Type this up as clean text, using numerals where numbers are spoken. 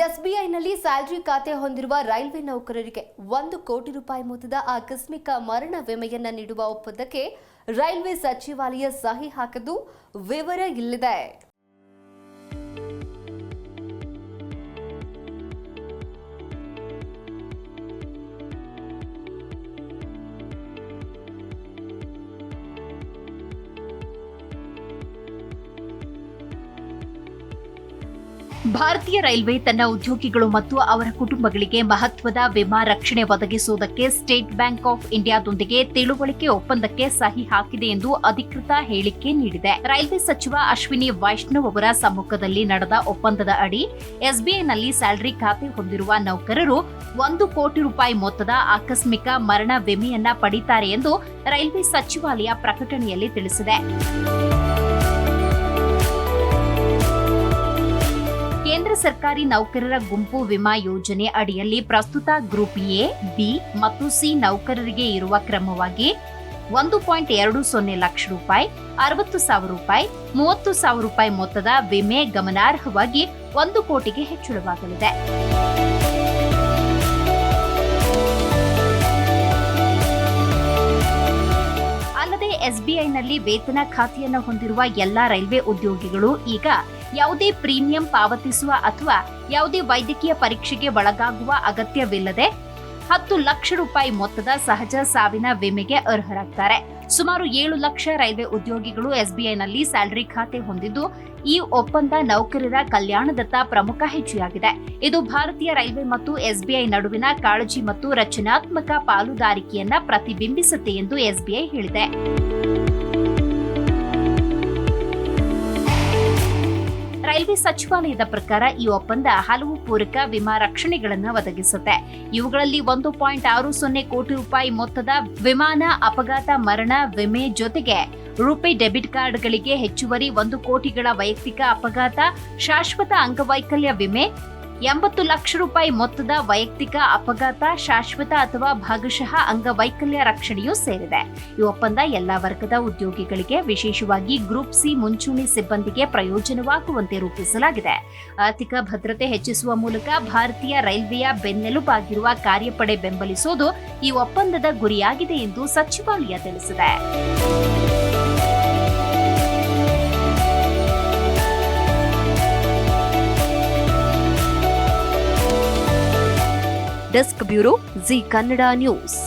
ಎಸ್ಬಿಐನಲ್ಲಿ salary ಖಾತೆ ಹೊಂದಿರುವ railway ನೌಕರರಿಗೆ 1 ಕೋಟಿ ರೂಪಾಯಿ ಮೊತ್ತದ ಆಕಸ್ಮಿಕ ಮರಣ ವಿಮೆಯನ್ನ ನೀಡುವ ಒಪ್ಪಂದಕ್ಕೆ ರೈಲ್ವೆ ಸಚಿವಾಲಯ ಸಹಿ ಹಾಕಿದ್ದು ವಿವರ ಇಲ್ಲಿದೆ. ಭಾರತೀಯ ರೈಲ್ವೆ ತನ್ನ ಉದ್ಯೋಗಿಗಳು ಮತ್ತು ಅವರ ಕುಟುಂಬಗಳಿಗೆ ಮಹತ್ವದ ವಿಮಾ ರಕ್ಷಣೆ ಒದಗಿಸುವುದಕ್ಕೆ ಸ್ಟೇಟ್ ಬ್ಯಾಂಕ್ ಆಫ್ ಇಂಡಿಯಾದೊಂದಿಗೆ ತಿಳುವಳಿಕೆ ಒಪ್ಪಂದಕ್ಕೆ ಸಹಿ ಹಾಕಿದೆ ಎಂದು ಅಧಿಕೃತ ಹೇಳಿಕೆ ನೀಡಿದೆ. ರೈಲ್ವೆ ಸಚಿವ ಅಶ್ವಿನಿ ವೈಷ್ಣವ್ ಅವರ ಸಮ್ಮುಖದಲ್ಲಿ ನಡೆದ ಒಪ್ಪಂದದ ಅಡಿ ಎಸ್ಬಿಐನಲ್ಲಿ ಸ್ಯಾಲರಿ ಖಾತೆ ಹೊಂದಿರುವ ನೌಕರರು 1 ಕೋಟಿ ರೂಪಾಯಿ ಮೊತ್ತದ ಆಕಸ್ಮಿಕ ಮರಣ ವಿಮೆಯನ್ನ ಪಡೆಯುತ್ತಾರೆ ಎಂದು ರೈಲ್ವೆ ಸಚಿವಾಲಯ ಪ್ರಕಟಣೆಯಲ್ಲಿ ತಿಳಿಸಿದೆ. ಕೇಂದ್ರ ಸರ್ಕಾರಿ ನೌಕರರ ಗುಂಪು ವಿಮಾ ಯೋಜನೆ ಅಡಿಯಲ್ಲಿ ಪ್ರಸ್ತುತ ಗ್ರೂಪ್ ಎ, ಬಿ ಮತ್ತು ಸಿ ನೌಕರರಿಗೆ ಇರುವ ಕ್ರಮವಾಗಿ 1.20 ಲಕ್ಷ ರೂಪಾಯಿ, 60,000 ರೂಪಾಯಿ, 30,000 ರೂಪಾಯಿ ಮೊತ್ತದ ವಿಮೆ ಗಮನಾರ್ಹವಾಗಿ 1 ಕೋಟಿಗೆ ಹೆಚ್ಚಳವಾಗಲಿದೆ. ಅಲ್ಲದೆ ಎಸ್ಬಿಐನಲ್ಲಿ ವೇತನ ಖಾತೆಯನ್ನು ಹೊಂದಿರುವ ಎಲ್ಲಾ ರೈಲ್ವೆ ಉದ್ಯೋಗಿಗಳು ಈಗ ಯಾವುದೇ ಪ್ರೀಮಿಯಂ ಪಾವತಿಸುವ ಅಥವಾ ಯಾವುದೇ ವೈದ್ಯಕೀಯ ಪರೀಕ್ಷೆಗೆ ಒಳಗಾಗುವ ಅಗತ್ಯವಿಲ್ಲದೆ 10 ಲಕ್ಷ ರೂಪಾಯಿ ಮೊತ್ತದ ಸಹಜ ಸಾವಿನ ವಿಮೆಗೆ ಅರ್ಹರಾಗ್ತಾರೆ. ಸುಮಾರು 7 ಲಕ್ಷ ರೈಲ್ವೆ ಉದ್ಯೋಗಿಗಳು ಎಸ್ಬಿಐನಲ್ಲಿ ಸ್ಯಾಲರಿ ಖಾತೆ ಹೊಂದಿದ್ದು, ಈ ಒಪ್ಪಂದ ನೌಕರರ ಕಲ್ಯಾಣದತ್ತ ಪ್ರಮುಖ ಹೆಜ್ಜೆಯಾಗಿದೆ. ಇದು ಭಾರತೀಯ ರೈಲ್ವೆ ಮತ್ತು ಎಸ್ಬಿಐ ನಡುವಿನ ಕಾಳಜಿ ಮತ್ತು ರಚನಾತ್ಮಕ ಪಾಲುದಾರಿಕೆಯನ್ನ ಪ್ರತಿಬಿಂಬಿಸುತ್ತೆ ಎಂದು ಎಸ್ಬಿಐ ಹೇಳಿದೆ. ರೈಲ್ವೆ ಸಚಿವಾಲಯದ ಪ್ರಕಾರ ಈ ಒಪ್ಪಂದ ಹಲವು ಪೂರಕ ವಿಮಾ ರಕ್ಷಣೆಗಳನ್ನು ಒದಗಿಸುತ್ತೆ. ಇವುಗಳಲ್ಲಿ 1.60 ಕೋಟಿ ರೂಪಾಯಿ ಮೊತ್ತದ ವಿಮಾನ ಅಪಘಾತ ಮರಣ ವಿಮೆ ಜೊತೆಗೆ ರೂಪೇ ಡೆಬಿಟ್ ಕಾರ್ಡ್ಗಳಿಗೆ ಹೆಚ್ಚುವರಿ 1 ಕೋಟಿಗಳ ವೈಯಕ್ತಿಕ ಅಪಘಾತ ಶಾಶ್ವತ ಅಂಗವೈಕಲ್ಯ ವಿಮೆ, 80 ಲಕ್ಷ ರೂಪಾಯಿ ಮೊತ್ತದ ವೈಯಕ್ತಿಕ ಅಪಘಾತ ಶಾಶ್ವತ ಅಥವಾ ಭಾಗಶಃ ಅಂಗವೈಕಲ್ಯ ರಕ್ಷಣೆಯೂ ಸೇರಿದೆ. ಈ ಒಪ್ಪಂದ ಎಲ್ಲಾ ವರ್ಗದ ಉದ್ಯೋಗಿಗಳಿಗೆ, ವಿಶೇಷವಾಗಿ ಗ್ರೂಪ್ ಸಿ ಮುಂಚೂಣಿ ಸಿಬ್ಬಂದಿಗೆ ಪ್ರಯೋಜನವಾಗುವಂತೆ ರೂಪಿಸಲಾಗಿದೆ. ಆರ್ಥಿಕ ಭದ್ರತೆ ಹೆಚ್ಚಿಸುವ ಮೂಲಕ ಭಾರತೀಯ ರೈಲ್ವೆಯ ಬೆನ್ನೆಲುಬಾಗಿರುವ ಕಾರ್ಯಪಡೆ ಬೆಂಬಲಿಸುವುದು ಈ ಒಪ್ಪಂದದ ಗುರಿಯಾಗಿದೆ ಎಂದು ಸಚಿವಾಲಯ ತಿಳಿಸಿದೆ. Desk bureau, G Kannada news.